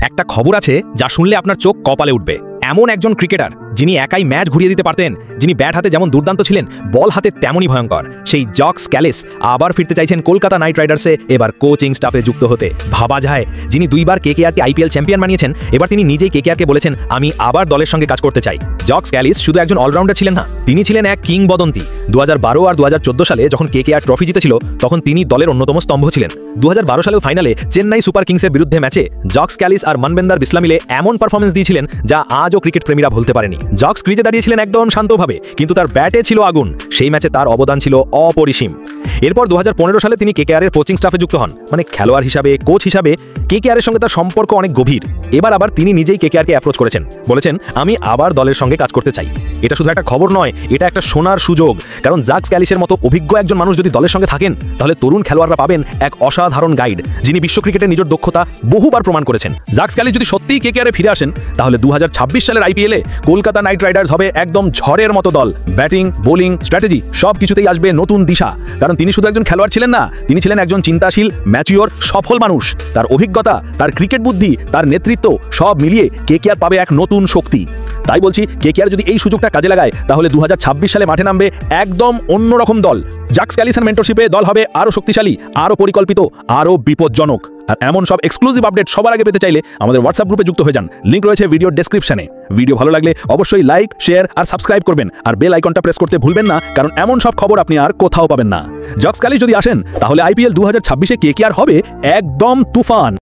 একটা খবর আছে যা শুনলে আপনার চোখ কপালে উঠবে। এমন একজন ক্রিকেটার যিনি একাই ম্যাচ ঘুরিয়ে দিতে পারতেন, যিনি ব্যাট হাতে যেমন দুর্দান্ত ছিলেন, বল হাতে তেমনই ভয়ঙ্কর, সেই জক্স ক্যালিস আবার ফিরতে চাইছেন কলকাতা নাইট রাইডার্সে, এবার কোচিং স্টাফে যুক্ত হতে। ভাবা যায়, যিনি দুইবার কেকেআরকে আইপিএল চ্যাম্পিয়ন বানিয়েছেন, এবার তিনি নিজেই কেকেআরকে বলেছেন আমি আবার দলের সঙ্গে কাজ করতে চাই। জক্স ক্যালিস শুধু একজন অলরাউন্ডার ছিলেন না, তিনি ছিলেন এক কিংবদন্তি। 2012 আর 2014 সালে যখন কেকেআর ট্রফি জিতেছিল, তখন তিনি দলের অন্যতম স্তম্ভ ছিলেন। 2012 সালেও ফাইনালে চেন্নাই সুপার কিংসের বিরুদ্ধে ম্যাচে জক্স ক্যালিস আর মনবেন্দার বিসলা মিলে এমন পারফরমেন্স দিয়েছিলেন যা আজও ক্রিকেট প্রেমীরা ভুলতে পারেনি। জক্স ক্রিজে দাঁড়িয়েছিলেন একদম শান্তভাবে, কিন্তু তার ব্যাটে ছিল আগুন। সেই ম্যাচে তার অবদান ছিল অপরিসীম। এরপর 2015 সালে তিনি কেকেআরের কোচিং স্টাফে যুক্ত হন, মানে খেলোয়াড় হিসাবে, কোচ হিসাবে। কেকেআরের সঙ্গে তার সম্পর্ক অনেক গভীর। এবার আবার তিনি নিজেই কেকেআরকে অ্যাপ্রোচ করেছেন, বলেছেন আমি আবার দলের সঙ্গে কাজ করতে চাই। এটা শুধু একটা খবর নয়, এটা একটা সোনার সুযোগ। কারণ জক্স ক্যালিসের মতো অভিজ্ঞ একজন মানুষ যদি দলের সঙ্গে থাকেন, তাহলে তরুণ খেলোয়াড়রা পাবেন এক অসাধারণ গাইড, যিনি বিশ্ব ক্রিকেটের নিজের দক্ষতা বহুবার প্রমাণ করেছেন। জক্স ক্যালিস যদি সত্যিই কেকেআরে ফিরে আসেন, তাহলে 2026 সালের আইপিএলে কলকাতা নাইট রাইডার্স হবে একদম ঝড়ের মতো দল। ব্যাটিং, বোলিং, স্ট্র্যাটেজি সব কিছুতেই আসবে নতুন দিশা। কারণ তিনি শুধু একজন খেলোয়াড় ছিলেন না, তিনি ছিলেন একজন চিন্তাশীল, ম্যাচিওর, সফল মানুষ। তার অভিজ্ঞতা, তার ক্রিকেট বুদ্ধি, তার নেতৃত্ব সব মিলিয়ে কেকেআর পাবে এক নতুন শক্তি। তাই বলছি, কেকেআর যদি এই সুযোগটা কাজে লাগায়, তাহলে 2026 সালে মাঠে নামবে একদম অন্যরকম দল। জক্স ক্যালিসের মেন্টরশিপে দল হবে আরও শক্তিশালী, আরও পরিকল্পিত, আরও বিপজ্জনক। আর এমন সব এক্সক্লুসিভ আপডেট সবার আগে পেতে চাইলে আমাদের হোয়াটসঅ্যাপ গ্রুপে যুক্ত হয়ে যান। লিংক রয়েছে ভিডিওর ডেসক্রিপশনে। ভিডিও ভালো লাগলে অবশ্যই লাইক, শেয়ার আর সাবস্ক্রাইব করবেন, আর বেল আইকনটা প্রেস করতে ভুলবেন না, কারণ এমন সব খবর আপনি আর কোথাও পাবেন না। জক্স ক্যালিস যদি আসেন, তাহলে আইপিএল 2026-এ কেকেআর হবে একদম তুফান।